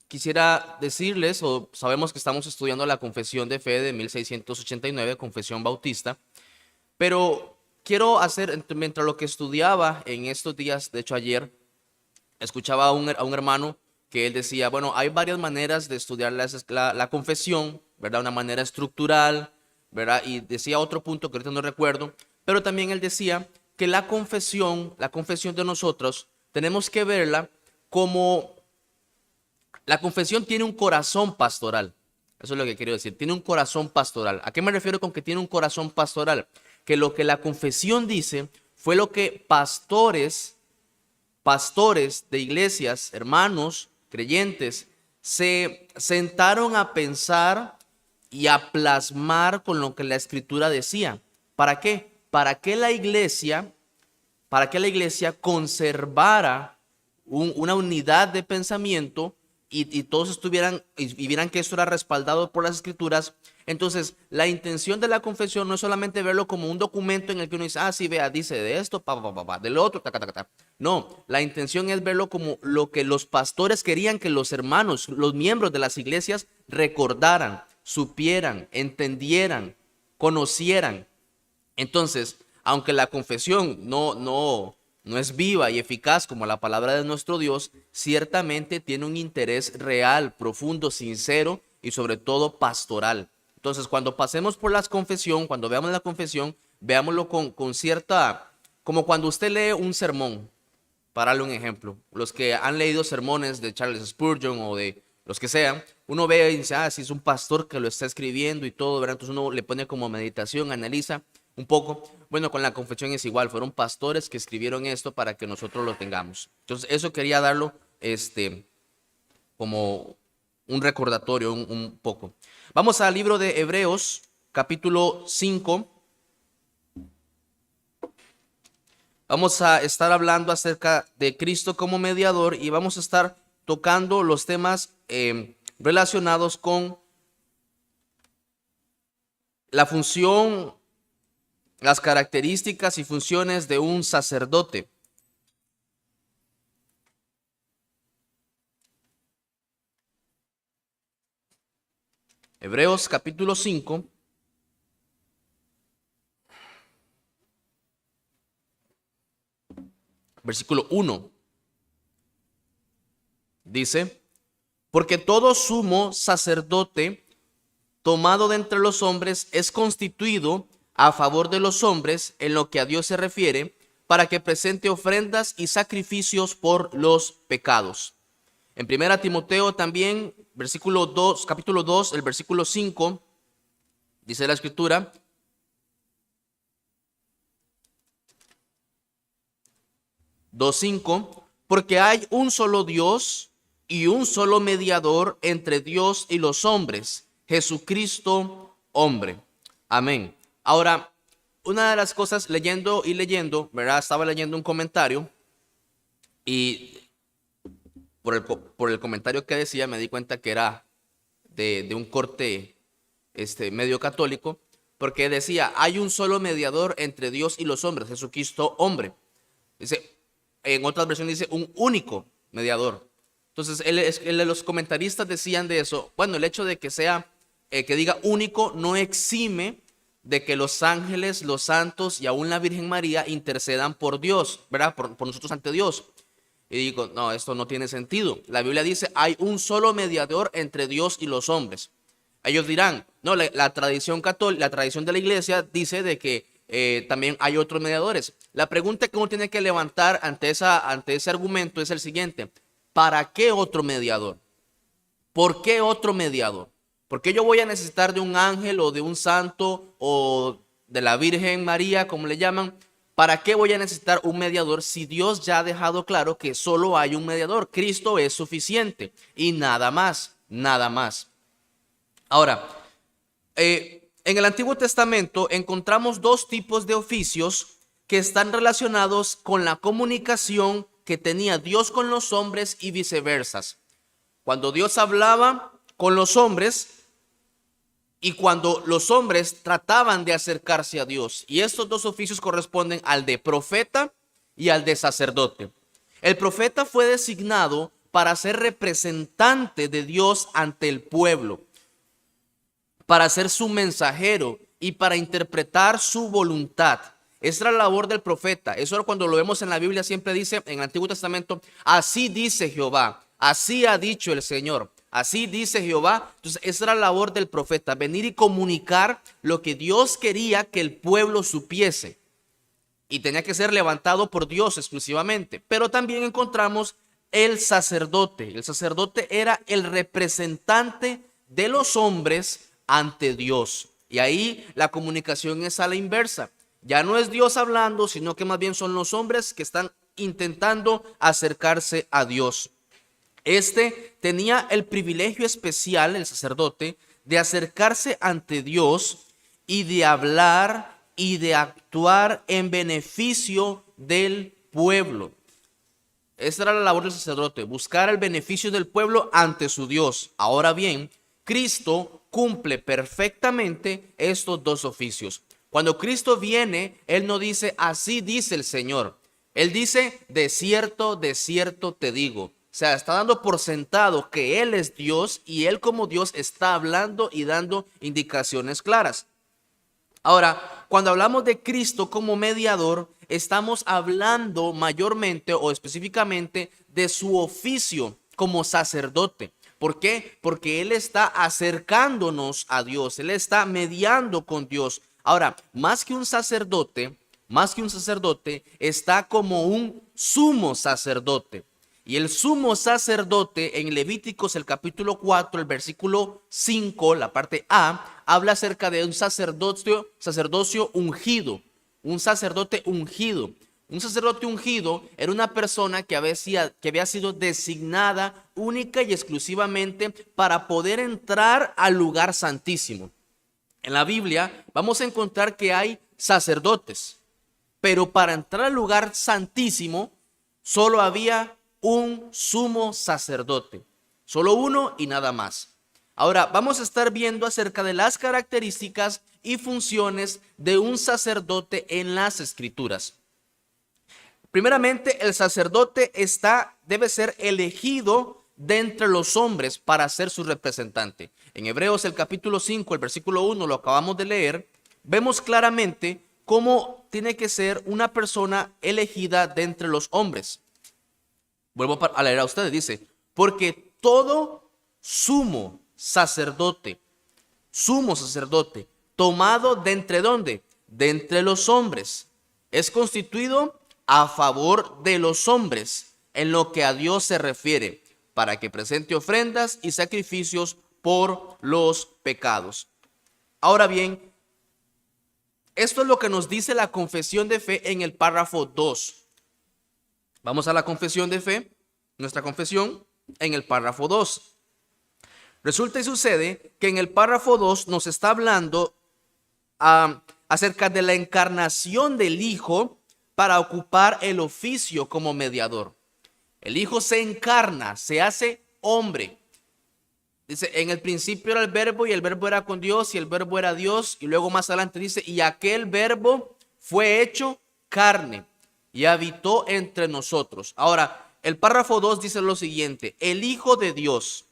quisiera decirles, o sabemos que estamos estudiando la Confesión de Fe de 1689, Confesión Bautista, pero quiero hacer, mientras lo que estudiaba en estos días, de hecho ayer, escuchaba a un hermano que él decía, bueno, hay varias maneras de estudiar la confesión, ¿verdad? Una manera estructural, ¿verdad? Y decía otro punto que ahorita no recuerdo, pero también él decía que la confesión de nosotros, tenemos que verla como la confesión tiene un corazón pastoral. Eso es lo que quiero decir. Tiene un corazón pastoral. ¿A qué me refiero con que tiene un corazón pastoral? Que lo que la confesión dice fue lo que pastores de iglesias, hermanos, creyentes, se sentaron a pensar y a plasmar con lo que la escritura decía. ¿Para qué? Para que la iglesia conservara una unidad de pensamiento y todos estuvieran y vieran que esto era respaldado por las escrituras. Entonces, la intención de la confesión no es solamente verlo como un documento en el que uno dice, ah, sí, vea, dice de esto, del otro, ta, ta, ta, ta. No, la intención es verlo como lo que los pastores querían que los hermanos, los miembros de las iglesias recordaran, supieran, entendieran, conocieran. Entonces, aunque la confesión no es viva y eficaz como la palabra de nuestro Dios, ciertamente tiene un interés real, profundo, sincero y sobre todo pastoral. Entonces, cuando pasemos por la confesión, cuando veamos la confesión, veámoslo con cierta, como cuando usted lee un sermón, para darle un ejemplo. Los que han leído sermones de Charles Spurgeon o de los que sean, uno ve y dice, ah, si es un pastor que lo está escribiendo y todo, ¿verdad? Entonces uno le pone como meditación, analiza un poco. Bueno, con la confesión es igual, fueron pastores que escribieron esto para que nosotros lo tengamos. Entonces eso quería darlo como un recordatorio un poco. Vamos al libro de Hebreos, capítulo 5. Vamos a estar hablando acerca de Cristo como mediador y vamos a estar tocando los temas relacionados con la función, las características y funciones de un sacerdote. Hebreos capítulo 5. Versículo 1. Dice, porque todo sumo sacerdote tomado de entre los hombres es constituido a favor de los hombres en lo que a Dios se refiere, para que presente ofrendas y sacrificios por los pecados. En 1 Timoteo también, versículo 2, capítulo 2, el versículo 5, dice la escritura, 2:5, porque hay un solo Dios y un solo mediador entre Dios y los hombres, Jesucristo, hombre. Amén. Ahora, una de las cosas leyendo, ¿verdad? Estaba leyendo un comentario y por el comentario que decía me di cuenta que era de un corte medio católico, porque decía, hay un solo mediador entre Dios y los hombres, Jesucristo, hombre. Dice, en otras versiones dice un único mediador. Entonces, los comentaristas decían de eso, bueno, el hecho de que sea, que diga único, no exime de que los ángeles, los santos y aún la Virgen María intercedan por Dios, ¿verdad? Por nosotros ante Dios. Y digo, no, esto no tiene sentido. La Biblia dice, hay un solo mediador entre Dios y los hombres. Ellos dirán, no, la tradición católica, la tradición de la iglesia dice de que también hay otros mediadores. La pregunta que uno tiene que levantar ante ese argumento es el siguiente: ¿para qué otro mediador? ¿Por qué otro mediador? ¿Por qué yo voy a necesitar de un ángel o de un santo o de la Virgen María, como le llaman? ¿Para qué voy a necesitar un mediador si Dios ya ha dejado claro que solo hay un mediador? Cristo es suficiente y nada más, nada más. Ahora, en el Antiguo Testamento encontramos dos tipos de oficios que están relacionados con la comunicación que tenía Dios con los hombres y viceversa. Cuando Dios hablaba con los hombres y cuando los hombres trataban de acercarse a Dios. Y estos dos oficios corresponden al de profeta y al de sacerdote. El profeta fue designado para ser representante de Dios ante el pueblo, para ser su mensajero y para interpretar su voluntad. Esa era la labor del profeta. Eso era cuando lo vemos en la Biblia, siempre dice en el Antiguo Testamento, así dice Jehová, así ha dicho el Señor, así dice Jehová. Entonces esa era la labor del profeta, venir y comunicar lo que Dios quería que el pueblo supiese. Y tenía que ser levantado por Dios exclusivamente. Pero también encontramos el sacerdote. El sacerdote era el representante de los hombres ante Dios. Y ahí la comunicación es a la inversa. Ya no es Dios hablando, sino que más bien son los hombres que están intentando acercarse a Dios. Este tenía el privilegio especial, el sacerdote, de acercarse ante Dios y de hablar y de actuar en beneficio del pueblo. Esa era la labor del sacerdote, buscar el beneficio del pueblo ante su Dios. Ahora bien, Cristo cumple perfectamente estos dos oficios. Cuando Cristo viene, Él no dice, así dice el Señor. Él dice, de cierto te digo. O sea, está dando por sentado que Él es Dios y Él como Dios está hablando y dando indicaciones claras. Ahora, cuando hablamos de Cristo como mediador, estamos hablando mayormente o específicamente de su oficio como sacerdote. ¿Por qué? Porque Él está acercándonos a Dios, Él está mediando con Dios. Ahora, más que un sacerdote, está como un sumo sacerdote. Y el sumo sacerdote en Levíticos, el capítulo 4, el versículo 5, la parte A, habla acerca de un sacerdocio ungido, un sacerdote ungido. Un sacerdote ungido era una persona que había sido designada única y exclusivamente para poder entrar al lugar santísimo. En la Biblia vamos a encontrar que hay sacerdotes, pero para entrar al lugar santísimo solo había un sumo sacerdote, solo uno y nada más. Ahora vamos a estar viendo acerca de las características y funciones de un sacerdote en las Escrituras. Primeramente, el sacerdote debe ser elegido de entre los hombres para ser su representante. En Hebreos el capítulo 5, el versículo 1, lo acabamos de leer, vemos claramente cómo tiene que ser una persona elegida de entre los hombres. Vuelvo a leer a ustedes, dice, porque todo sumo sacerdote, tomado de entre ¿dónde? De entre los hombres, es constituido a favor de los hombres en lo que a Dios se refiere, para que presente ofrendas y sacrificios por los pecados. Ahora bien, esto es lo que nos dice la confesión de fe en el párrafo 2. Vamos a la confesión de fe, nuestra confesión en el párrafo 2. Resulta y sucede que en el párrafo 2 nos está hablando acerca de la encarnación del Hijo para ocupar el oficio como mediador. El Hijo se encarna, se hace hombre. Dice, en el principio era el verbo y el verbo era con Dios y el verbo era Dios. Y luego más adelante dice, y aquel verbo fue hecho carne y habitó entre nosotros. Ahora, el párrafo 2 dice lo siguiente, el Hijo de Dios,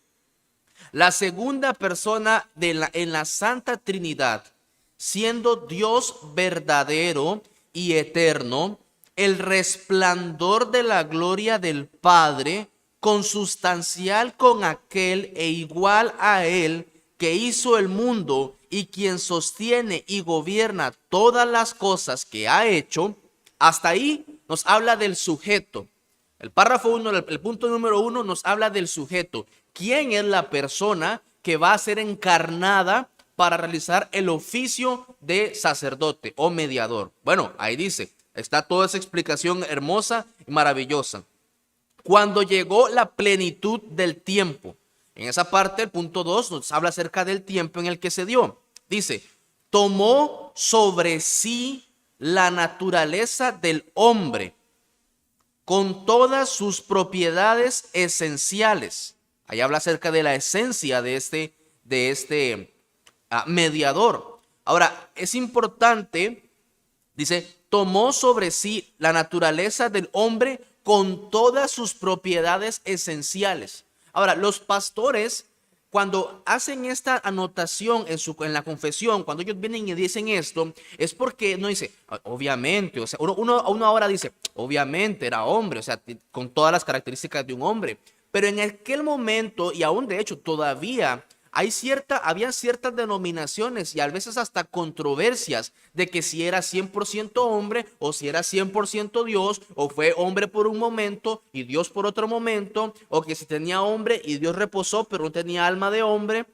la segunda persona en la Santa Trinidad, siendo Dios verdadero y eterno, el resplandor de la gloria del Padre, consustancial con aquel e igual a él que hizo el mundo y quien sostiene y gobierna todas las cosas que ha hecho. Hasta ahí nos habla del sujeto. El párrafo 1, el punto número 1 nos habla del sujeto. ¿Quién es la persona que va a ser encarnada para realizar el oficio de sacerdote o mediador? Bueno, ahí dice, está toda esa explicación hermosa y maravillosa. Cuando llegó la plenitud del tiempo, en esa parte, el punto 2 nos habla acerca del tiempo en el que se dio. Dice, tomó sobre sí la naturaleza del hombre con todas sus propiedades esenciales. Ahí habla acerca de la esencia de este mediador. Ahora, es importante, dice, tomó sobre sí la naturaleza del hombre con todas sus propiedades esenciales. Ahora, los pastores, cuando hacen esta anotación en la confesión, cuando ellos vienen y dicen esto, es porque no dice, obviamente, o sea, uno ahora dice, obviamente era hombre, o sea, con todas las características de un hombre. Pero en aquel momento, y aún de hecho todavía, había ciertas denominaciones y a veces hasta controversias de que si era 100% hombre o si era 100% Dios, o fue hombre por un momento y Dios por otro momento, o que si tenía hombre y Dios reposó pero no tenía alma de hombre.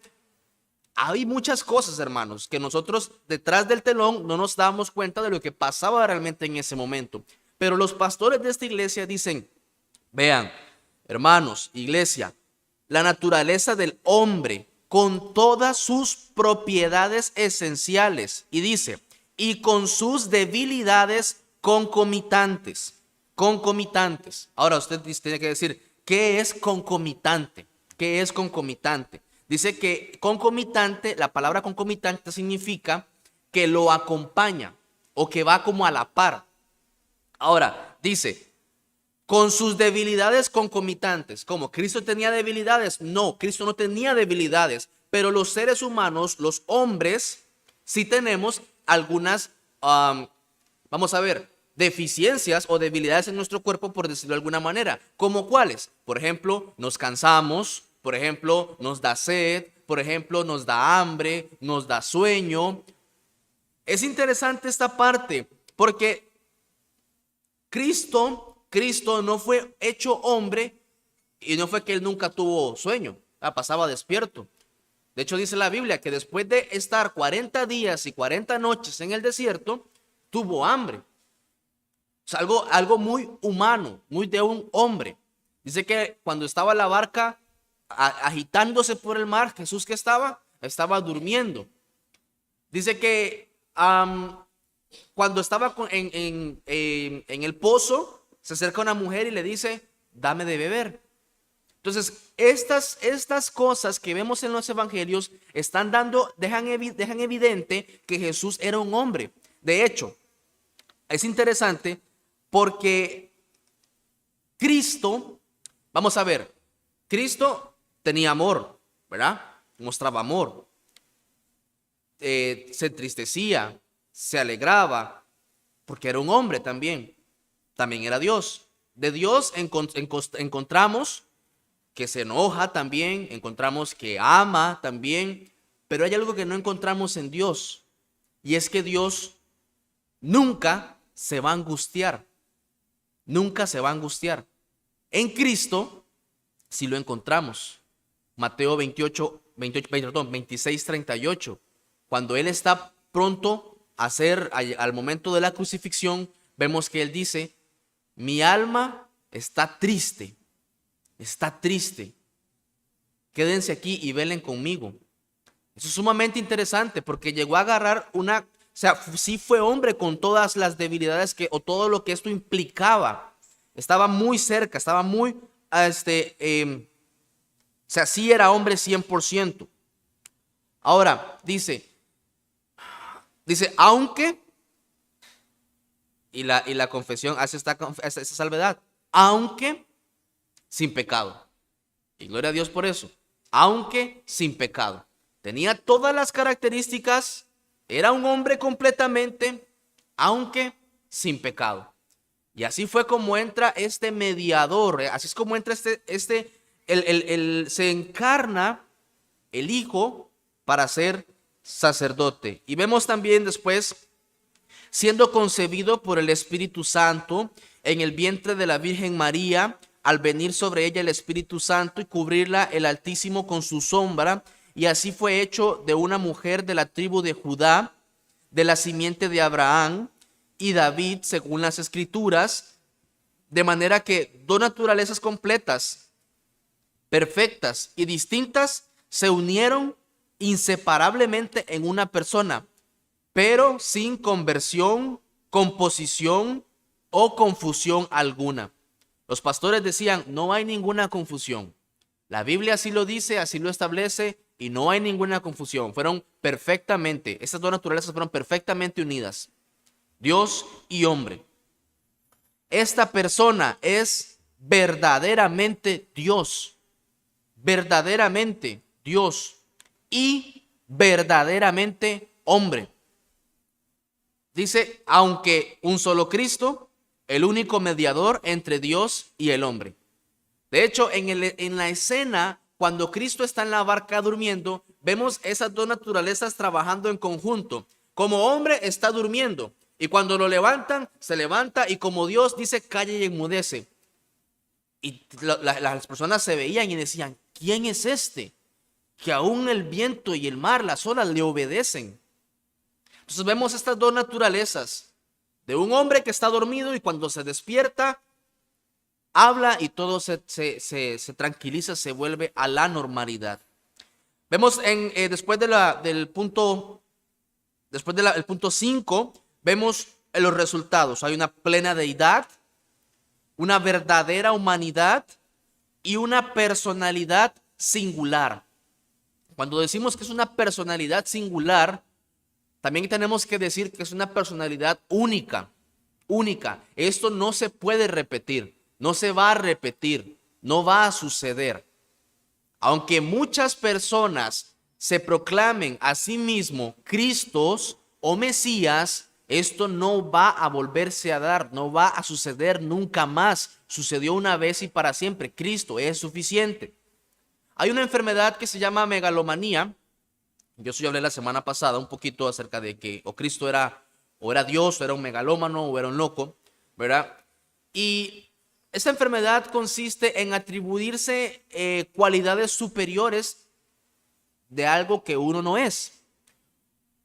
Hay muchas cosas, hermanos, que nosotros detrás del telón no nos damos cuenta de lo que pasaba realmente en ese momento. Pero los pastores de esta iglesia dicen, vean, hermanos, iglesia, la naturaleza del hombre con todas sus propiedades esenciales, y dice, y con sus debilidades concomitantes. Concomitantes. Ahora usted tiene que decir, ¿qué es concomitante? ¿Qué es concomitante? Dice que concomitante, la palabra concomitante significa que lo acompaña o que va como a la par. Ahora, dice, con sus debilidades concomitantes. ¿Cómo? ¿Cristo tenía debilidades? No, Cristo no tenía debilidades, pero los seres humanos, los hombres, sí tenemos algunas, vamos a ver, deficiencias o debilidades en nuestro cuerpo, por decirlo de alguna manera. ¿Cómo cuáles? Por ejemplo, nos cansamos, por ejemplo, nos da sed, por ejemplo, nos da hambre, nos da sueño. Es interesante esta parte porque Cristo no fue hecho hombre y no fue que él nunca tuvo sueño, pasaba despierto. De hecho, dice la Biblia que después de estar 40 días y 40 noches en el desierto, tuvo hambre. Es algo muy humano, muy de un hombre. Dice que cuando estaba la barca agitándose por el mar, Jesús, ¿qué estaba? Estaba durmiendo. Dice que cuando estaba en el pozo, se acerca una mujer y le dice, dame de beber. Entonces, estas cosas que vemos en los evangelios dejan evidente que Jesús era un hombre. De hecho, es interesante porque Cristo, vamos a ver, Cristo tenía amor, ¿verdad? Mostraba amor. Se entristecía, se alegraba, porque era un hombre también. También era Dios. De Dios encontramos que se enoja también, encontramos que ama también, pero hay algo que no encontramos en Dios, y es que Dios nunca se va a angustiar, nunca se va a angustiar. En Cristo sí lo encontramos. Mateo 26, 38, cuando Él está pronto a hacer, al momento de la crucifixión, vemos que Él dice, mi alma está triste, quédense aquí y velen conmigo. Eso es sumamente interesante porque llegó a agarrar o sea, sí fue hombre con todas las debilidades o todo lo que esto implicaba. Estaba muy cerca, estaba muy, o sea, sí era hombre 100%. Ahora, dice, aunque, y la confesión hace esta salvedad, aunque sin pecado. Y gloria a Dios por eso. Aunque sin pecado. Tenía todas las características, era un hombre completamente, aunque sin pecado. Y así fue como entra este mediador, así es como entra se encarna el Hijo para ser sacerdote. Y vemos también después, siendo concebido por el Espíritu Santo en el vientre de la Virgen María, al venir sobre ella el Espíritu Santo y cubrirla el Altísimo con su sombra, y así fue hecho de una mujer de la tribu de Judá, de la simiente de Abraham y David, según las Escrituras, de manera que dos naturalezas completas, perfectas y distintas se unieron inseparablemente en una persona, pero sin conversión, composición o confusión alguna. Los pastores decían, no hay ninguna confusión. La Biblia así lo dice, así lo establece y no hay ninguna confusión. Estas dos naturalezas fueron perfectamente unidas, Dios y hombre. esta persona es verdaderamente Dios, verdaderamente Dios y verdaderamente hombre. Dice, aunque un solo Cristo, el único mediador entre Dios y el hombre. De hecho, en la escena, cuando Cristo está en la barca durmiendo, vemos esas dos naturalezas trabajando en conjunto. Como hombre está durmiendo, y cuando lo levantan, se levanta, y como Dios dice, calla y enmudece. Y las personas se veían y decían, ¿quién es este? Que aún el viento y el mar, las olas, le obedecen. Entonces vemos estas dos naturalezas de un hombre que está dormido y cuando se despierta, habla y todo se tranquiliza, se vuelve a la normalidad. Vemos después del punto, el punto 5, vemos los resultados. Hay una plena deidad, una verdadera humanidad y una personalidad singular. Cuando decimos que es una personalidad singular, también tenemos que decir que es una personalidad única, única. Esto no se puede repetir, no se va a repetir, no va a suceder. Aunque muchas personas se proclamen a sí mismos Cristos o Mesías, esto no va a volverse a dar, no va a suceder nunca más. Sucedió una vez y para siempre. Cristo es suficiente. Hay una enfermedad que se llama megalomanía. Yo sí hablé la semana pasada un poquito acerca de que o Cristo era Dios, o era un megalómano, o era un loco, ¿verdad? Y esta enfermedad consiste en atribuirse cualidades superiores de algo que uno no es.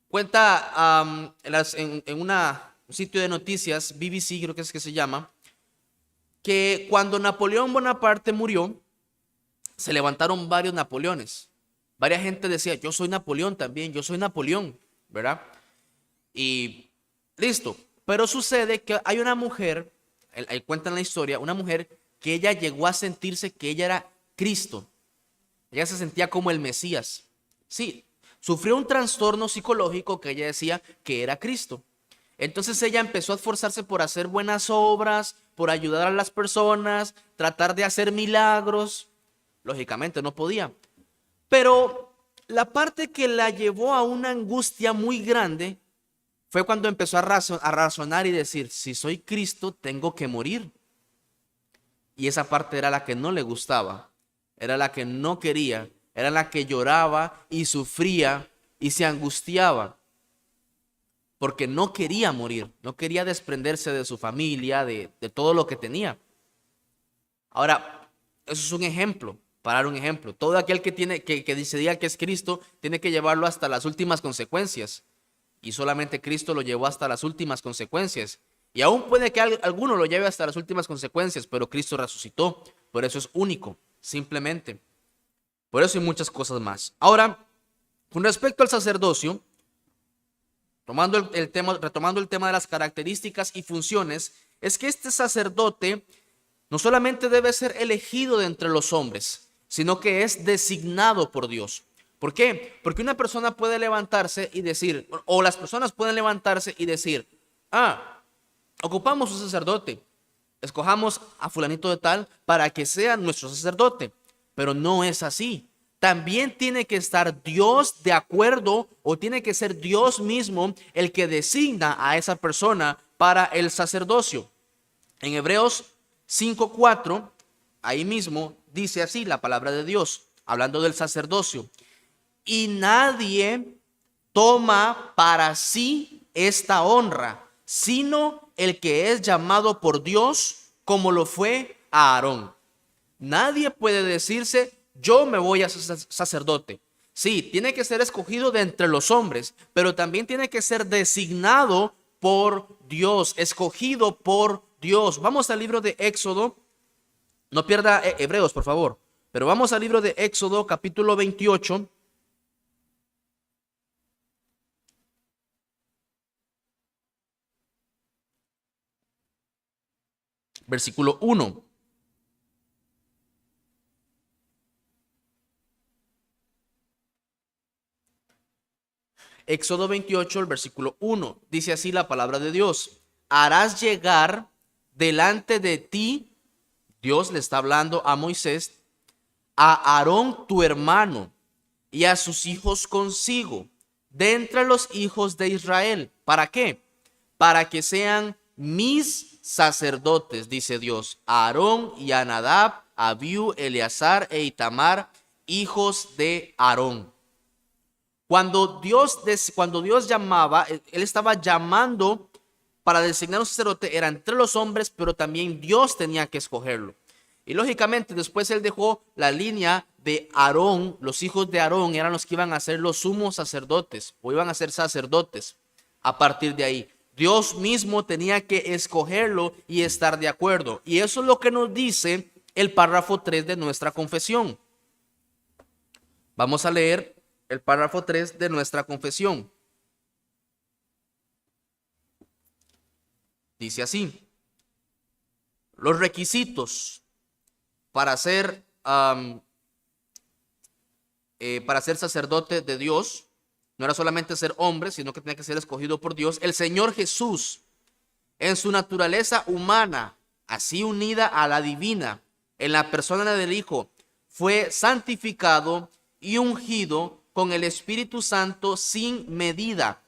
Cuenta en un sitio de noticias, BBC creo que es que se llama, que cuando Napoleón Bonaparte murió, se levantaron varios Napoleones. Varias gente decía, yo soy Napoleón también, yo soy Napoleón, ¿verdad? Y listo. Pero sucede que hay una mujer, ahí cuentan la historia, una mujer que ella llegó a sentirse que ella era Cristo. Ella se sentía como el Mesías. Sí, sufrió un trastorno psicológico que ella decía que era Cristo. Entonces ella empezó a esforzarse por hacer buenas obras, por ayudar a las personas, tratar de hacer milagros. Lógicamente no podía. Pero la parte que la llevó a una angustia muy grande fue cuando empezó a razonar y decir, si soy Cristo, tengo que morir. Y esa parte era la que no le gustaba, era la que no quería, era la que lloraba y sufría y se angustiaba. Porque no quería morir, no quería desprenderse de su familia, de todo lo que tenía. Ahora, eso es un ejemplo. Para dar un ejemplo, todo aquel que se diga que es Cristo tiene que llevarlo hasta las últimas consecuencias. Y solamente Cristo lo llevó hasta las últimas consecuencias. Y aún puede que alguno lo lleve hasta las últimas consecuencias, pero Cristo resucitó. Por eso es único, simplemente. Por eso hay muchas cosas más. Ahora, con respecto al sacerdocio, retomando el tema de las características y funciones, es que este sacerdote no solamente debe ser elegido de entre los hombres, sino que es designado por Dios. ¿Por qué? Porque una persona puede levantarse y decir, o las personas pueden levantarse y decir, ocupamos un sacerdote, escojamos a fulanito de tal para que sea nuestro sacerdote, pero no es así. También tiene que estar Dios de acuerdo o tiene que ser Dios mismo el que designa a esa persona para el sacerdocio. En Hebreos 5:4, ahí mismo dice así la palabra de Dios, hablando del sacerdocio. Y nadie toma para sí esta honra, sino el que es llamado por Dios, como lo fue a Aarón. Nadie puede decirse, yo me voy a ser sacerdote. Sí, tiene que ser escogido de entre los hombres, pero también tiene que ser designado por Dios, escogido por Dios. Vamos al libro de Éxodo. No pierda Hebreos, por favor. Pero vamos al libro de Éxodo, capítulo 28. Versículo 1. Éxodo 28, el versículo 1. Dice así la palabra de Dios. Harás llegar delante de ti, Dios le está hablando a Moisés, a Aarón tu hermano y a sus hijos consigo, de entre los hijos de Israel. ¿Para qué? Para que sean mis sacerdotes, dice Dios, a Aarón y a Nadab, a Abiú, Eleazar e Itamar, hijos de Aarón. Cuando Dios llamaba, él estaba llamando para designar un sacerdote, era entre los hombres, pero también Dios tenía que escogerlo. Y lógicamente después él dejó la línea de Aarón, los hijos de Aarón eran los que iban a ser los sumos sacerdotes, o iban a ser sacerdotes a partir de ahí. Dios mismo tenía que escogerlo y estar de acuerdo. Y eso es lo que nos dice el párrafo 3 de nuestra confesión. Vamos a leer el párrafo 3 de nuestra confesión. Dice así: los requisitos para ser sacerdote de Dios no era solamente ser hombre, sino que tenía que ser escogido por Dios. El Señor Jesús, en su naturaleza humana, así unida a la divina, en la persona del Hijo, fue santificado y ungido con el Espíritu Santo sin medida,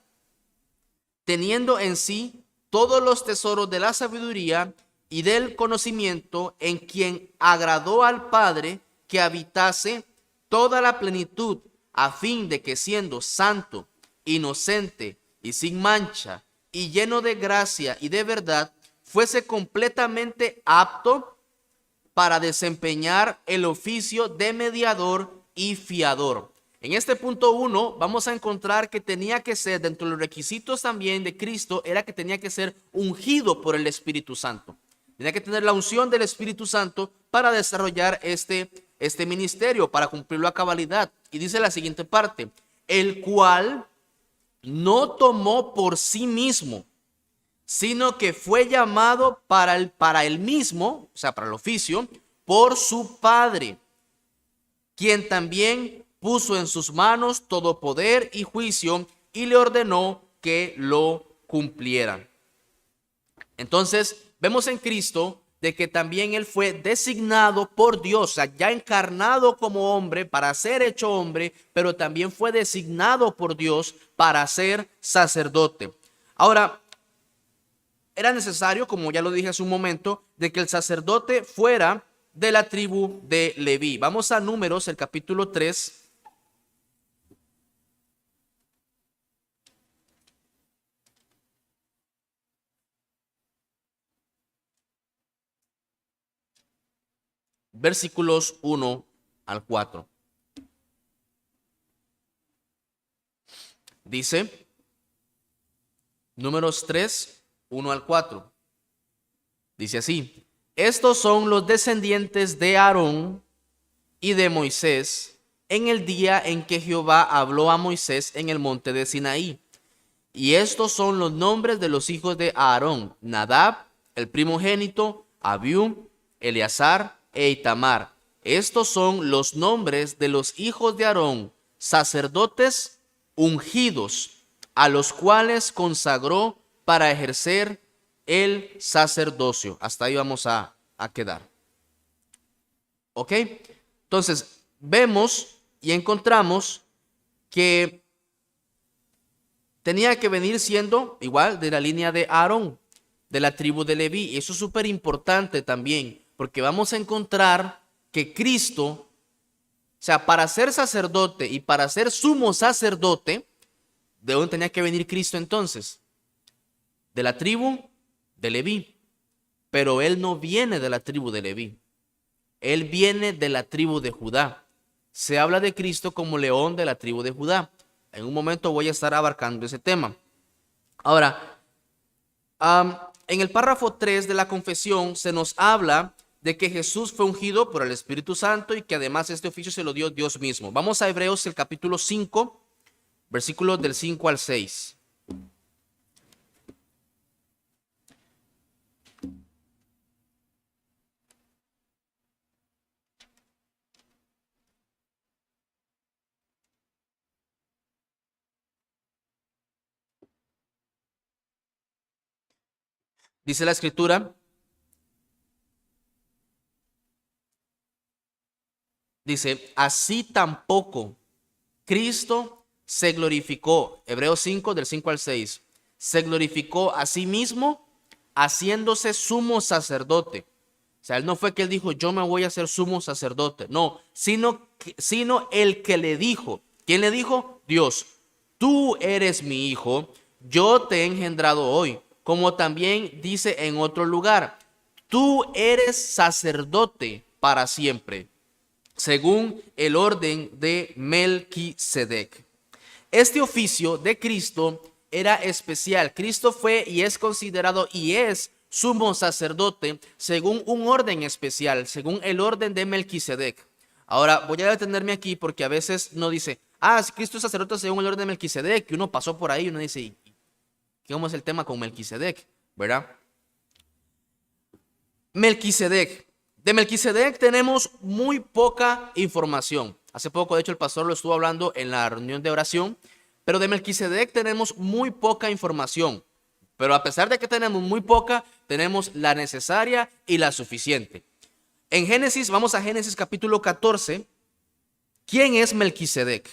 teniendo en sí todos los tesoros de la sabiduría y del conocimiento, en quien agradó al Padre que habitase toda la plenitud, a fin de que, siendo santo, inocente y sin mancha y lleno de gracia y de verdad, fuese completamente apto para desempeñar el oficio de mediador y fiador. En este punto 1 vamos a encontrar que tenía que ser, dentro de los requisitos también de Cristo, era que tenía que ser ungido por el Espíritu Santo. Tenía que tener la unción del Espíritu Santo para desarrollar este ministerio, para cumplirlo a cabalidad. Y dice la siguiente parte: el cual no tomó por sí mismo, sino que fue llamado para él mismo, o sea, para el oficio, por su Padre, quien también puso en sus manos todo poder y juicio y le ordenó que lo cumpliera. Entonces, vemos en Cristo de que también él fue designado por Dios, o sea, ya encarnado como hombre para ser hecho hombre, pero también fue designado por Dios para ser sacerdote. Ahora, era necesario, como ya lo dije hace un momento, de que el sacerdote fuera de la tribu de Leví. Vamos a Números, el capítulo 3. Versículos 1 al 4. Dice, Números 3, 1 al 4. Dice así: estos son los descendientes de Aarón y de Moisés en el día en que Jehová habló a Moisés en el monte de Sinaí. Y estos son los nombres de los hijos de Aarón: Nadab, el primogénito, Abiú, Eleazar e Itamar. Estos son los nombres de los hijos de Aarón, sacerdotes ungidos, a los cuales consagró para ejercer el sacerdocio. Hasta ahí vamos a quedar. ¿Ok? Entonces, vemos y encontramos que tenía que venir siendo igual de la línea de Aarón, de la tribu de Leví. Y eso es súper importante también, porque vamos a encontrar que Cristo, o sea, para ser sacerdote y para ser sumo sacerdote, ¿de dónde tenía que venir Cristo entonces? De la tribu de Leví. Pero él no viene de la tribu de Leví. Él viene de la tribu de Judá. Se habla de Cristo como león de la tribu de Judá. En un momento voy a estar abarcando ese tema. Ahora, en el párrafo 3 de la confesión se nos habla de que Jesús fue ungido por el Espíritu Santo y que además este oficio se lo dio Dios mismo. Vamos a Hebreos, el capítulo 5, versículos del 5 al 6. Dice la escritura: Dice, así tampoco Cristo se glorificó, Hebreos 5 del 5 al 6, se glorificó a sí mismo haciéndose sumo sacerdote. O sea, él no fue que él dijo, yo me voy a hacer sumo sacerdote. No, sino el que le dijo. ¿Quién le dijo? Dios. Tú eres mi hijo, yo te he engendrado hoy. Como también dice en otro lugar, tú eres sacerdote para siempre, según el orden de Melquisedec. Este oficio de Cristo era especial. Cristo fue y es considerado y es sumo sacerdote según un orden especial, según el orden de Melquisedec. Ahora voy a detenerme aquí porque a veces no dice, si Cristo es sacerdote según el orden de Melquisedec, que uno pasó por ahí y uno dice, ¿cómo es el tema con Melquisedec? ¿Verdad? Melquisedec. De Melquisedec tenemos muy poca información. Hace poco, de hecho, el pastor lo estuvo hablando en la reunión de oración, pero de Melquisedec tenemos muy poca información. Pero a pesar de que tenemos muy poca, tenemos la necesaria y la suficiente. En Génesis, vamos a Génesis capítulo 14. ¿Quién es Melquisedec?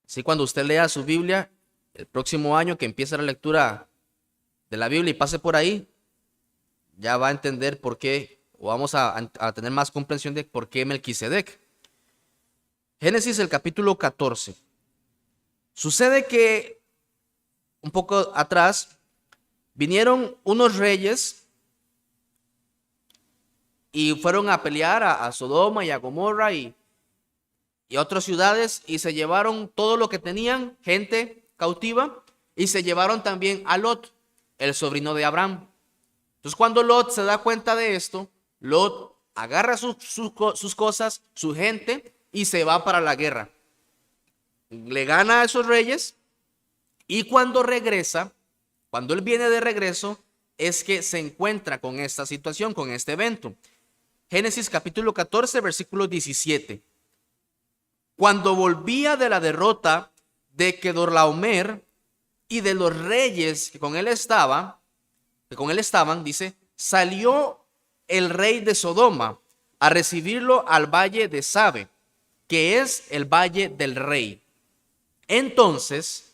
Sí, cuando usted lea su Biblia, el próximo año que empiece la lectura de la Biblia y pase por ahí, ya va a entender por qué, o vamos a tener más comprensión de por qué Melquisedec. Génesis, el capítulo 14. Sucede que un poco atrás vinieron unos reyes y fueron a pelear a Sodoma y a Gomorra y otras ciudades y se llevaron todo lo que tenían, gente cautiva, y se llevaron también a Lot, el sobrino de Abraham. Entonces cuando Lot se da cuenta de esto, Lot agarra sus cosas, su gente y se va para la guerra. Le gana a esos reyes y cuando regresa, cuando él viene de regreso, es que se encuentra con esta situación, con este evento. Génesis capítulo 14, versículo 17. Cuando volvía de la derrota de Kedorlaomer y de los reyes que con él estaban, dice, salió el rey de Sodoma a recibirlo al valle de Sabe, que es el valle del rey. Entonces,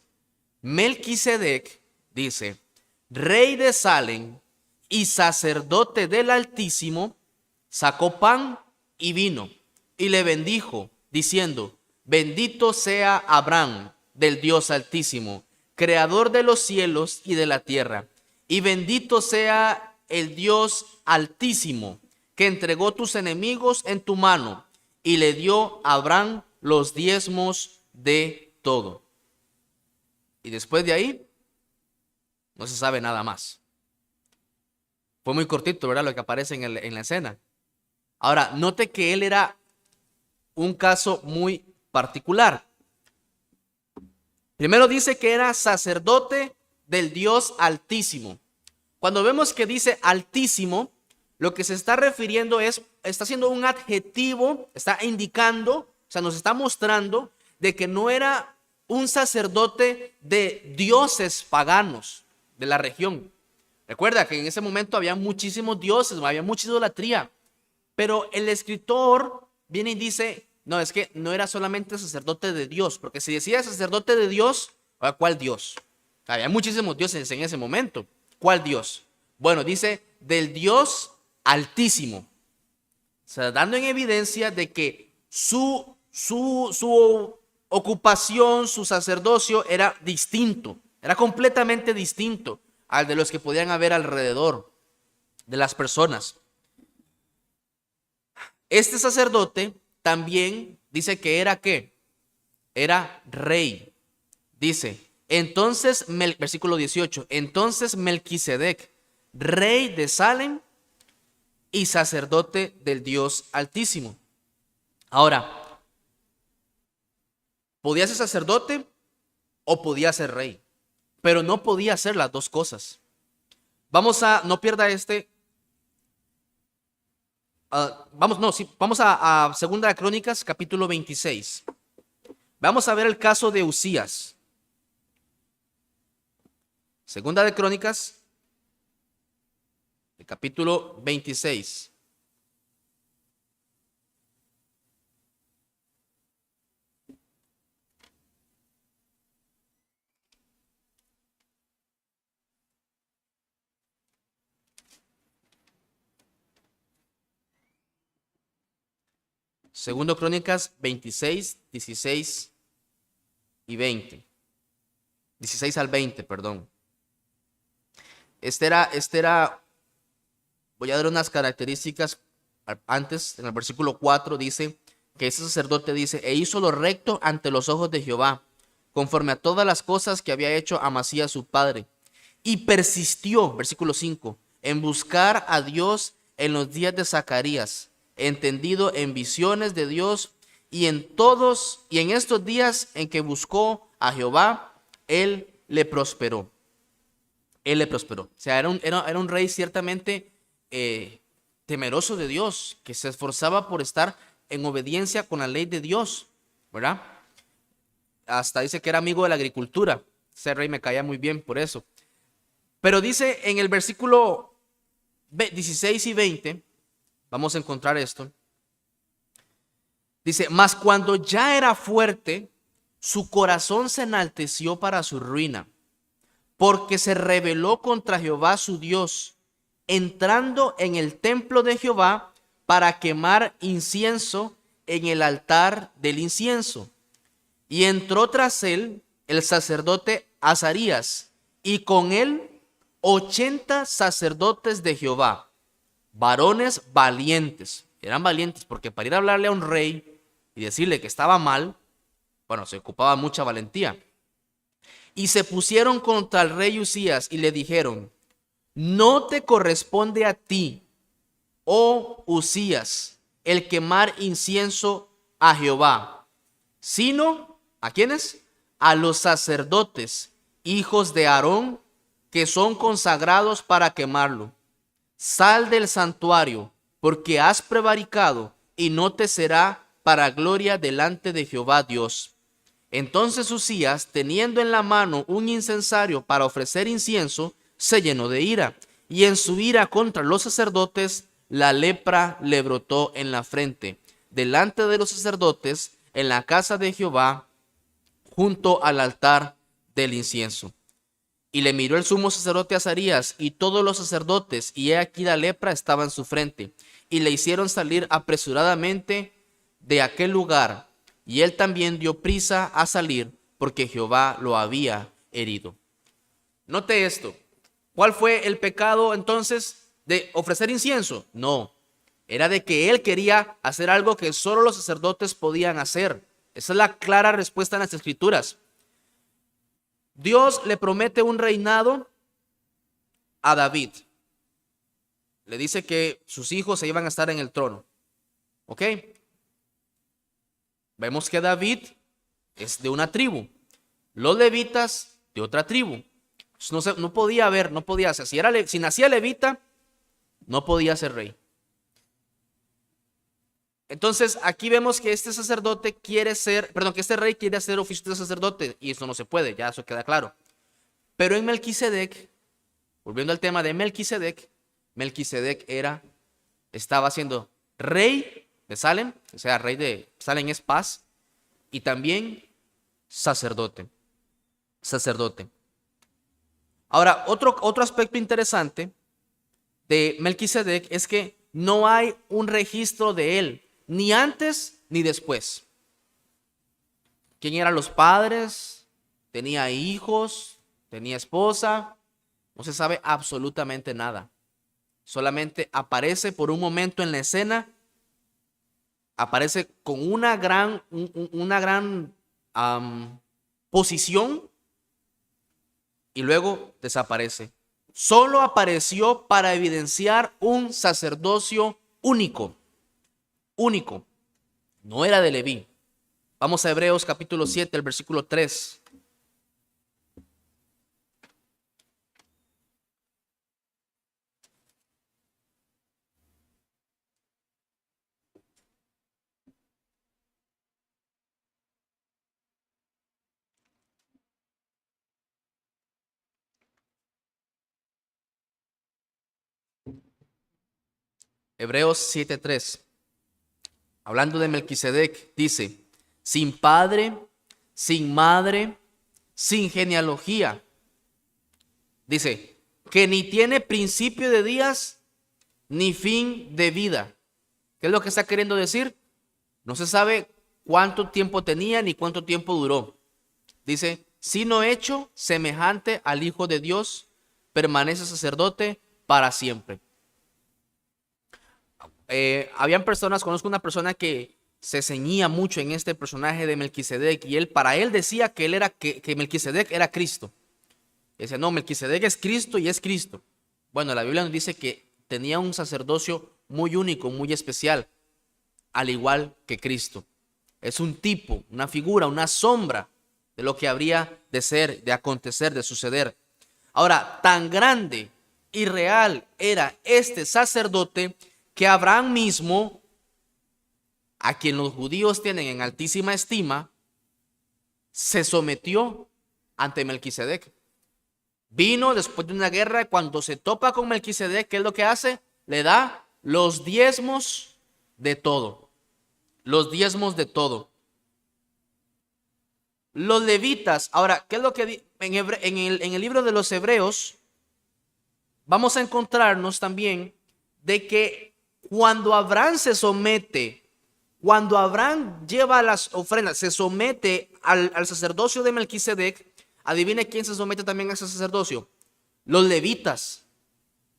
Melquisedec, dice, rey de Salem y sacerdote del Altísimo, sacó pan y vino y le bendijo, diciendo, bendito sea Abraham del Dios Altísimo, creador de los cielos y de la tierra, y bendito sea el Dios Altísimo, que entregó tus enemigos en tu mano, y le dio a Abraham los diezmos de todo. Y después de ahí, no se sabe nada más. Fue muy cortito, ¿verdad? Lo que aparece en la escena. Ahora, note que él era un caso muy particular. Primero dice que era sacerdote del Dios Altísimo. Cuando vemos que dice Altísimo, lo que se está refiriendo está haciendo un adjetivo, está indicando, o sea, nos está mostrando de que no era un sacerdote de dioses paganos de la región. Recuerda que en ese momento había muchísimos dioses, había mucha idolatría, pero el escritor viene y dice, no, es que no era solamente sacerdote de Dios, porque si decía sacerdote de Dios, ¿cuál Dios? Había muchísimos dioses en ese momento. ¿Cuál Dios? Bueno, dice del Dios Altísimo. O sea, dando en evidencia de que su ocupación, su sacerdocio era distinto, era completamente distinto al de los que podían haber alrededor de las personas. Este sacerdote también dice que era ¿qué? Era rey. Dice, entonces, versículo 18, entonces Melquisedec, rey de Salem y sacerdote del Dios Altísimo. Ahora, podía ser sacerdote o podía ser rey, pero no podía hacer las dos cosas. No pierda vamos a Segunda de Crónicas, capítulo 26. Vamos a ver el caso de Usías. Segunda de Crónicas, el capítulo 26. Segundo Crónicas 26, 16 y 20. 16 al 20, perdón. Este era, voy a dar unas características. Antes, en el versículo 4 dice que ese sacerdote dice, e hizo lo recto ante los ojos de Jehová, conforme a todas las cosas que había hecho Amasías su padre. Y persistió, versículo 5, en buscar a Dios en los días de Zacarías, entendido en visiones de Dios, y en estos días en que buscó a Jehová, él le prosperó. Él le prosperó. O sea, era un rey ciertamente temeroso de Dios, que se esforzaba por estar en obediencia con la ley de Dios, ¿verdad? Hasta dice que era amigo de la agricultura. Ese rey me caía muy bien por eso. Pero dice en el versículo 16 y 20, vamos a encontrar esto. Dice, mas cuando ya era fuerte, su corazón se enalteció para su ruina, porque se rebeló contra Jehová su Dios, entrando en el templo de Jehová para quemar incienso en el altar del incienso. Y entró tras él el sacerdote Azarías, y con él 80 sacerdotes de Jehová, varones valientes. Eran valientes porque para ir a hablarle a un rey y decirle que estaba mal, bueno, se ocupaba mucha valentía. Y se pusieron contra el rey Usías y le dijeron, no te corresponde a ti, oh Usías, el quemar incienso a Jehová, sino, ¿a quiénes? A los sacerdotes, hijos de Aarón, que son consagrados para quemarlo. Sal del santuario, porque has prevaricado, y no te será para gloria delante de Jehová Dios. Entonces Usías, teniendo en la mano un incensario para ofrecer incienso, se llenó de ira, y en su ira contra los sacerdotes, la lepra le brotó en la frente, delante de los sacerdotes, en la casa de Jehová, junto al altar del incienso. Y le miró el sumo sacerdote Azarías y todos los sacerdotes, y he aquí la lepra estaba en su frente, y le hicieron salir apresuradamente de aquel lugar, y él también dio prisa a salir, porque Jehová lo había herido. Note esto. ¿Cuál fue el pecado entonces de ofrecer incienso? No, era de que él quería hacer algo que solo los sacerdotes podían hacer. Esa es la clara respuesta en las Escrituras. Dios le promete un reinado a David. Le dice que sus hijos se iban a estar en el trono. ¿Ok? Vemos que David es de una tribu, los levitas de otra tribu. No podía haber, no podía ser. Si nacía levita, no podía ser rey. Entonces aquí vemos que este sacerdote que este rey quiere hacer oficio de sacerdote, y eso no se puede, ya eso queda claro. Pero en Melquisedec, volviendo al tema de Melquisedec, estaba siendo rey de Salem, o sea, rey de Salem es paz, y también sacerdote. Ahora, otro aspecto interesante de Melquisedec es que no hay un registro de él, ni antes ni después. ¿Quién eran los padres? ¿Tenía hijos? ¿Tenía esposa? No se sabe absolutamente nada. Solamente aparece por un momento en la escena, aparece con una gran posición y luego desaparece. Solo apareció para evidenciar un sacerdocio único. No era de Leví. Vamos a Hebreos capítulo 7, el versículo 3. Hebreos 7:3. Hablando de Melquisedec, dice, sin padre, sin madre, sin genealogía. Dice, que ni tiene principio de días, ni fin de vida. ¿Qué es lo que está queriendo decir? No se sabe cuánto tiempo tenía ni cuánto tiempo duró. Dice, sino hecho semejante al Hijo de Dios, permanece sacerdote para siempre. Habían personas, conozco una persona que se ceñía mucho en este personaje de Melquisedec, y para él decía que que Melquisedec era Cristo. Dice, no, Melquisedec es Cristo y es Cristo. Bueno, la Biblia nos dice que tenía un sacerdocio muy único, muy especial, al igual que Cristo. Es un tipo, una figura, una sombra de lo que habría de ser, de acontecer, de suceder. Ahora, tan grande y real era este sacerdote que Abraham mismo, a quien los judíos tienen en altísima estima, se sometió ante Melquisedec. Vino después de una guerra y cuando se topa con Melquisedec, ¿qué es lo que hace? Le da los diezmos de todo. Los diezmos de todo. Los levitas, ahora, ¿qué es lo que en el libro de los Hebreos? Vamos a encontrarnos también de que cuando Abraham se somete, cuando Abraham lleva las ofrendas, se somete al sacerdocio de Melquisedec. Adivine quién se somete también a ese sacerdocio. Los levitas.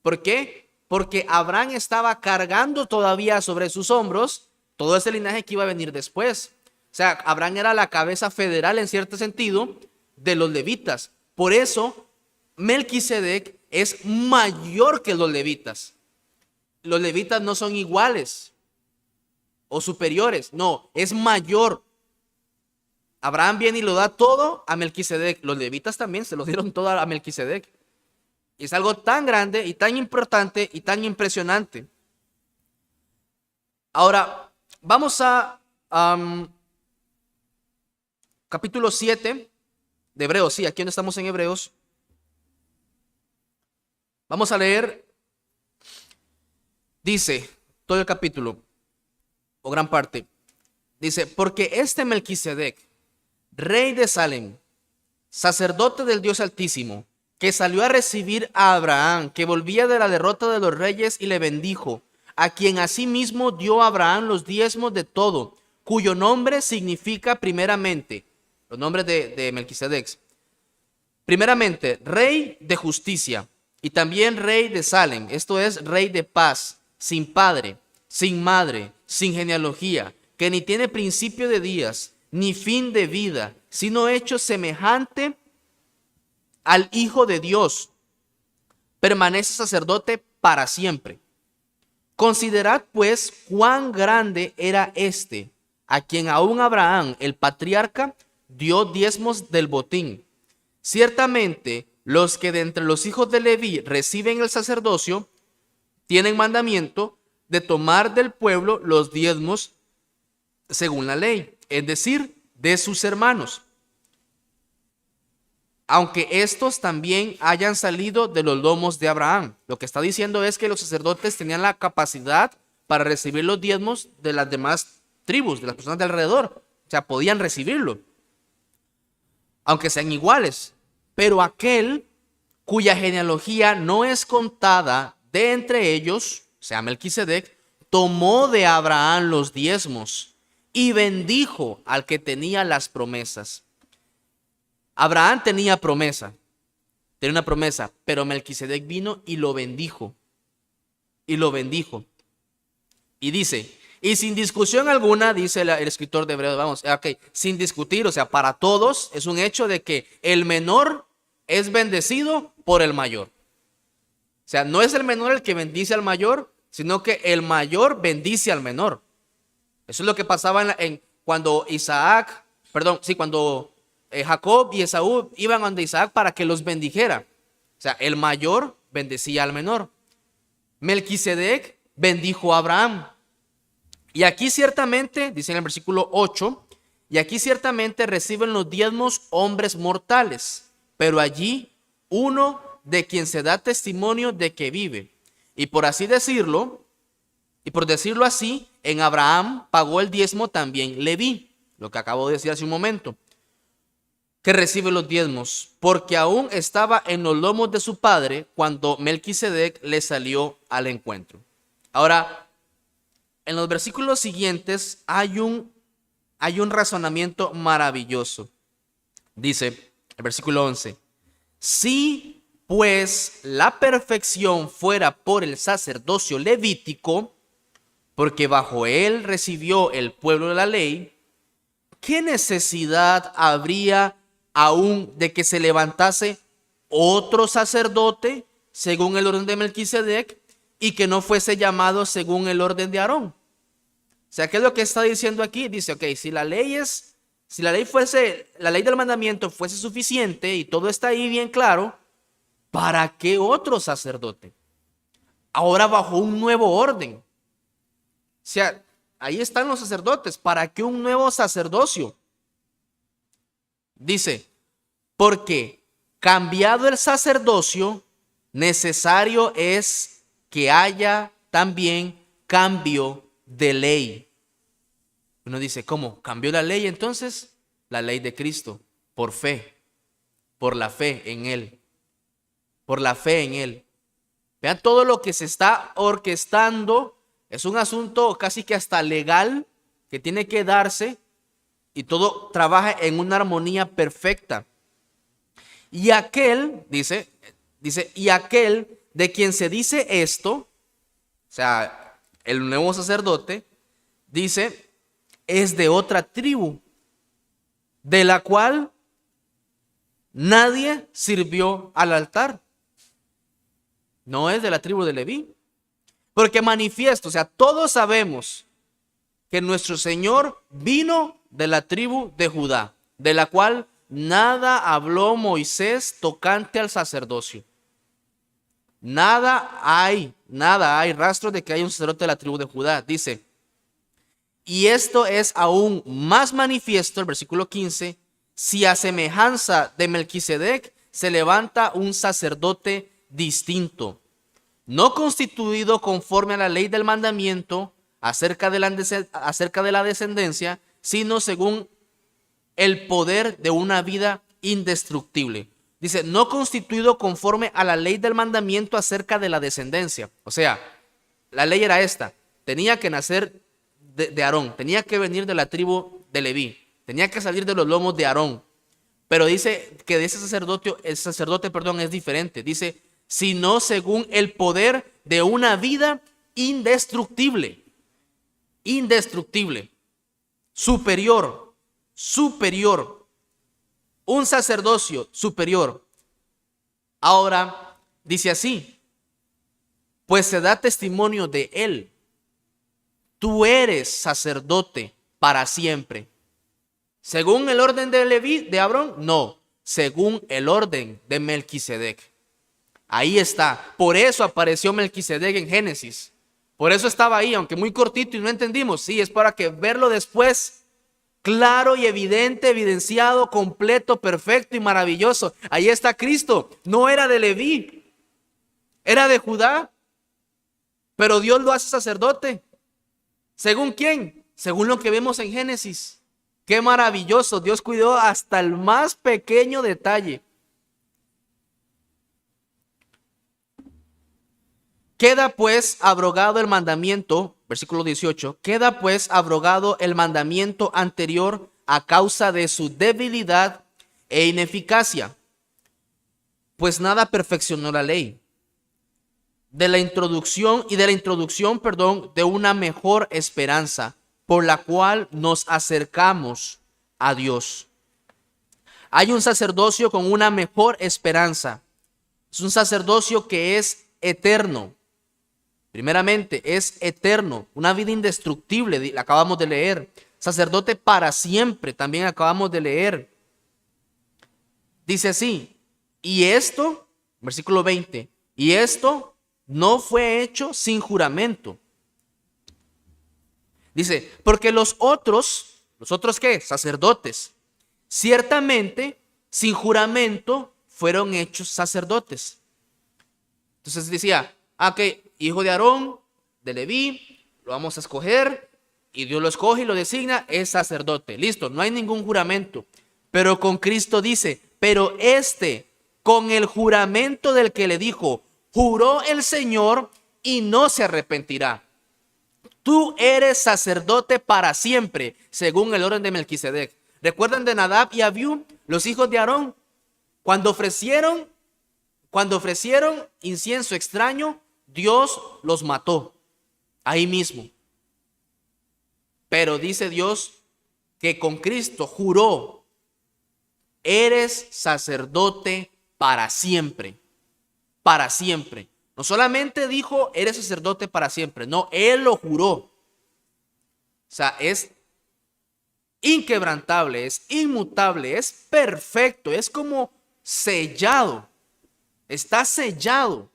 ¿Por qué? Porque Abraham estaba cargando todavía sobre sus hombros todo ese linaje que iba a venir después. O sea, Abraham era la cabeza federal en cierto sentido de los levitas. Por eso, Melquisedec es mayor que los levitas. Los levitas no son iguales o superiores. No, es mayor. Abraham viene y lo da todo a Melquisedec. Los levitas también se lo dieron todo a Melquisedec. Y es algo tan grande y tan importante y tan impresionante. Ahora, vamos a capítulo 7 de Hebreos. Sí, aquí donde estamos en Hebreos. Vamos a leer. Dice todo el capítulo, o gran parte. Dice, porque este Melquisedec, rey de Salem, sacerdote del Dios Altísimo, que salió a recibir a Abraham, que volvía de la derrota de los reyes y le bendijo, a quien asimismo dio a Abraham los diezmos de todo, cuyo nombre significa primeramente, los nombres de Melquisedec, primeramente, rey de justicia, y también rey de Salem, esto es, rey de paz, sin padre, sin madre, sin genealogía, que ni tiene principio de días, ni fin de vida, sino hecho semejante al Hijo de Dios, permanece sacerdote para siempre. Considerad pues cuán grande era este, a quien aún Abraham, el patriarca, dio diezmos del botín. Ciertamente, los que de entre los hijos de Leví reciben el sacerdocio, tienen mandamiento de tomar del pueblo los diezmos según la ley, es decir, de sus hermanos, aunque estos también hayan salido de los lomos de Abraham. Lo que está diciendo es que los sacerdotes tenían la capacidad para recibir los diezmos de las demás tribus, de las personas de alrededor. O sea, podían recibirlo, aunque sean iguales. Pero aquel cuya genealogía no es contada de entre ellos, o sea, Melquisedec, tomó de Abraham los diezmos y bendijo al que tenía las promesas. Abraham tenía una promesa, pero Melquisedec vino y lo bendijo. Y lo bendijo. Y dice, y sin discusión alguna, dice el escritor de Hebreos, vamos, sin discutir, o sea, para todos es un hecho de que el menor es bendecido por el mayor. O sea, no es el menor el que bendice al mayor, sino que el mayor bendice al menor. Eso es lo que pasaba cuando Jacob y Esaú iban donde Isaac para que los bendijera. O sea, el mayor bendecía al menor. Melquisedec bendijo a Abraham. Y aquí ciertamente, dice en el versículo 8, y aquí ciertamente reciben los diezmos hombres mortales, pero allí uno de quien se da testimonio de que vive. Y por así decirlo, y por decirlo así, en Abraham pagó el diezmo también Leví, lo que acabo de decir hace un momento, que recibe los diezmos, porque aún estaba en los lomos de su padre cuando Melquisedec le salió al encuentro. Ahora, en los versículos siguientes hay un razonamiento maravilloso. Dice el versículo 11: si pues la perfección fuera por el sacerdocio levítico, porque bajo él recibió el pueblo de la ley, ¿qué necesidad habría aún de que se levantase otro sacerdote según el orden de Melquisedec y que no fuese llamado según el orden de Aarón? O sea, ¿qué es lo que está diciendo aquí? Dice, ok, si la ley del mandamiento fuese suficiente y todo está ahí bien claro, ¿para qué otro sacerdote? Ahora bajo un nuevo orden. O sea, ahí están los sacerdotes. ¿Para qué un nuevo sacerdocio? Dice, porque cambiado el sacerdocio, necesario es que haya también cambio de ley. Uno dice, ¿cómo? ¿Cambió la ley entonces? La ley de Cristo, por fe, por la fe en Él, por la fe en Él. Vean todo lo que se está orquestando. Es un asunto casi que hasta legal que tiene que darse y todo trabaja en una armonía perfecta. Y aquel, dice, y aquel de quien se dice esto, o sea, el nuevo sacerdote, dice, es de otra tribu, de la cual nadie sirvió al altar. No es de la tribu de Leví. Porque manifiesto, o sea, todos sabemos que nuestro Señor vino de la tribu de Judá, de la cual nada habló Moisés tocante al sacerdocio. Nada hay rastro de que haya un sacerdote de la tribu de Judá. Dice, y esto es aún más manifiesto, el versículo 15, si a semejanza de Melquisedec se levanta un sacerdote distinto, no constituido conforme a la ley del mandamiento acerca de la descendencia, sino según el poder de una vida indestructible. Dice, no constituido conforme a la ley del mandamiento acerca de la descendencia. O sea, la ley era esta: tenía que nacer de Aarón, tenía que venir de la tribu de Leví, tenía que salir de los lomos de Aarón. Pero dice que de ese sacerdote, es diferente. Dice, sino según el poder de una vida indestructible, superior, un sacerdocio superior. Ahora dice así, pues se da testimonio de él, tú eres sacerdote para siempre. ¿Según el orden de Leví, de Aarón? No, según el orden de Melquisedec. Ahí está. Por eso apareció Melquisedec en Génesis. Por eso estaba ahí, aunque muy cortito y no entendimos. Sí, es para que verlo después, claro y evidente, evidenciado, completo, perfecto y maravilloso. Ahí está Cristo. No era de Leví, era de Judá, pero Dios lo hace sacerdote. ¿Según quién? Según lo que vemos en Génesis. Qué maravilloso. Dios cuidó hasta el más pequeño detalle. Queda pues abrogado el mandamiento, versículo 18, queda pues abrogado el mandamiento anterior a causa de su debilidad e ineficacia, pues nada perfeccionó la ley. De la introducción de una mejor esperanza, por la cual nos acercamos a Dios. Hay un sacerdocio con una mejor esperanza. Es un sacerdocio que es eterno. Primeramente, es eterno, una vida indestructible, acabamos de leer. Sacerdote para siempre, también acabamos de leer. Dice así, y esto, versículo 20, y esto no fue hecho sin juramento. Dice, porque los otros ¿qué? Sacerdotes, ciertamente sin juramento fueron hechos sacerdotes. Entonces decía, ok, hijo de Aarón, de Leví, lo vamos a escoger, y Dios lo escoge y lo designa, es sacerdote. Listo, no hay ningún juramento. Pero con Cristo dice, pero con el juramento del que le dijo, juró el Señor y no se arrepentirá. Tú eres sacerdote para siempre, según el orden de Melquisedec. ¿Recuerdan de Nadab y Abiú, los hijos de Aarón? Cuando ofrecieron incienso extraño, Dios los mató ahí mismo. Pero dice Dios que con Cristo juró: eres sacerdote para siempre, para siempre. No solamente dijo eres sacerdote para siempre, no, Él lo juró. O sea, es inquebrantable, es inmutable, es perfecto, es como sellado, está sellado.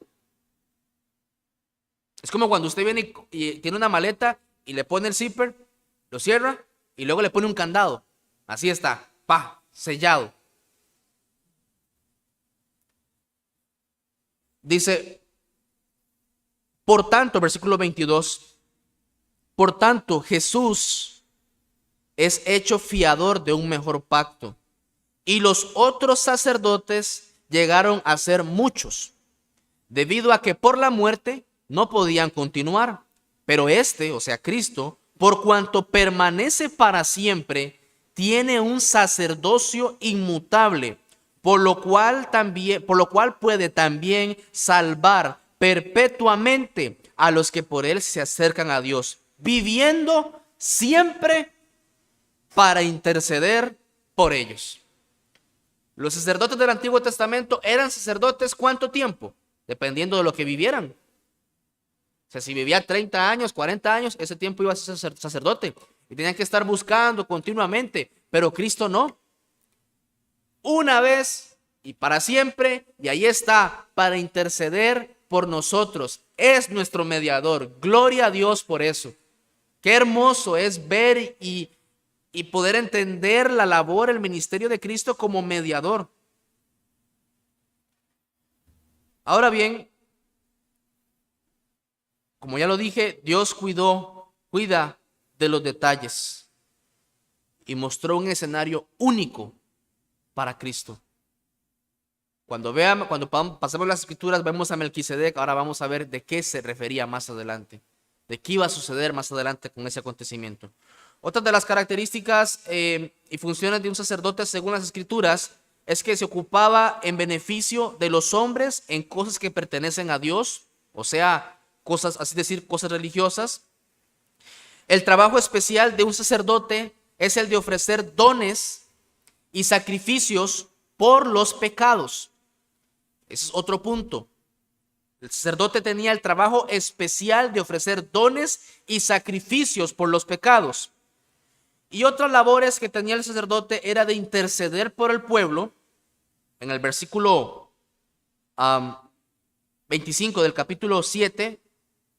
Es como cuando usted viene y tiene una maleta y le pone el zipper, lo cierra y luego le pone un candado. Así está, sellado. Dice, por tanto, versículo 22, por tanto, Jesús es hecho fiador de un mejor pacto, y los otros sacerdotes llegaron a ser muchos, debido a que por la muerte no podían continuar. Pero este, o sea, Cristo, por cuanto permanece para siempre, tiene un sacerdocio inmutable, por lo cual puede también salvar perpetuamente a los que por él se acercan a Dios, viviendo siempre para interceder por ellos. Los sacerdotes del Antiguo Testamento eran sacerdotes ¿cuánto tiempo? Dependiendo de lo que vivieran. O sea, si vivía 30 años, 40 años, ese tiempo iba a ser sacerdote. Y tenían que estar buscando continuamente. Pero Cristo no. Una vez y para siempre. Y ahí está, para interceder por nosotros. Es nuestro mediador. Gloria a Dios por eso. Qué hermoso es ver y poder entender la labor, el ministerio de Cristo como mediador. Ahora bien, como ya lo dije, Dios cuida de los detalles y mostró un escenario único para Cristo. Cuando pasemos las escrituras, vemos a Melquisedec. Ahora vamos a ver de qué se refería más adelante, de qué iba a suceder más adelante con ese acontecimiento. Otra de las características y funciones de un sacerdote según las escrituras es que se ocupaba en beneficio de los hombres en cosas que pertenecen a Dios, o sea, cosas, así decir, cosas religiosas. El trabajo especial de un sacerdote es el de ofrecer dones y sacrificios por los pecados. Ese es otro punto. El sacerdote tenía el trabajo especial de ofrecer dones y sacrificios por los pecados. Y otras labores que tenía el sacerdote era de interceder por el pueblo. En el versículo 25 del capítulo 7,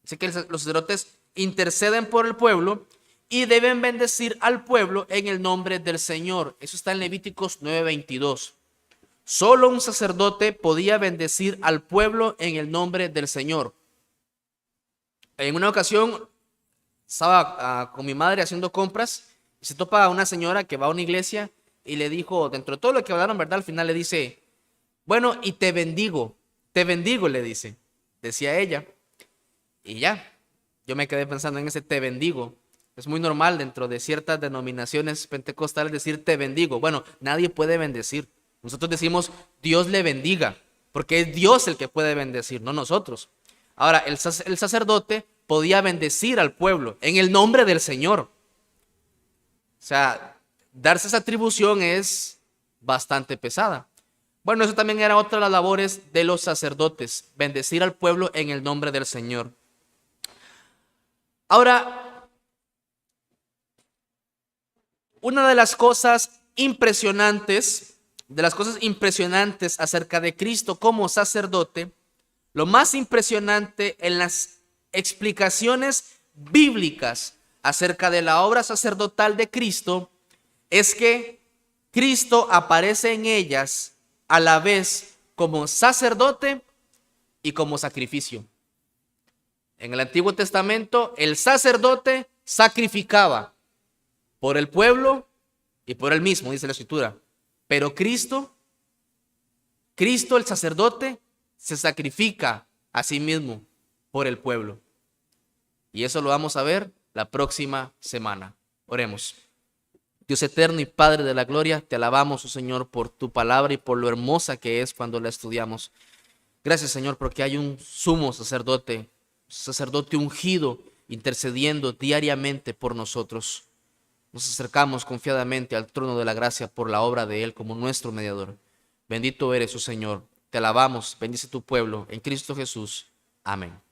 dice que los sacerdotes interceden por el pueblo y deben bendecir al pueblo en el nombre del Señor. Eso está en Levíticos 9:22. Solo un sacerdote podía bendecir al pueblo en el nombre del Señor. En una ocasión estaba con mi madre haciendo compras y se topa a una señora que va a una iglesia y le dijo, dentro de todo lo que hablaron, ¿verdad? Al final le dice, bueno, y te bendigo, le dice, decía ella. Y ya, yo me quedé pensando en ese te bendigo. Es muy normal dentro de ciertas denominaciones pentecostales decir te bendigo. Bueno, nadie puede bendecir. Nosotros decimos Dios le bendiga, porque es Dios el que puede bendecir, no nosotros. Ahora, el sacerdote podía bendecir al pueblo en el nombre del Señor. O sea, darse esa atribución es bastante pesada. Bueno, eso también era otra de las labores de los sacerdotes, bendecir al pueblo en el nombre del Señor. Ahora, una de las cosas impresionantes acerca de Cristo como sacerdote, lo más impresionante en las explicaciones bíblicas acerca de la obra sacerdotal de Cristo es que Cristo aparece en ellas a la vez como sacerdote y como sacrificio. En el Antiguo Testamento, el sacerdote sacrificaba por el pueblo y por él mismo, dice la Escritura. Pero Cristo, el sacerdote, se sacrifica a sí mismo por el pueblo. Y eso lo vamos a ver la próxima semana. Oremos. Dios eterno y Padre de la gloria, te alabamos, oh Señor, por tu palabra y por lo hermosa que es cuando la estudiamos. Gracias, Señor, porque hay un sumo sacerdote, sacerdote ungido, intercediendo diariamente por nosotros. Nos acercamos confiadamente al trono de la gracia por la obra de Él como nuestro mediador. Bendito eres, oh Señor. Te alabamos, bendice tu pueblo en Cristo Jesús. Amén.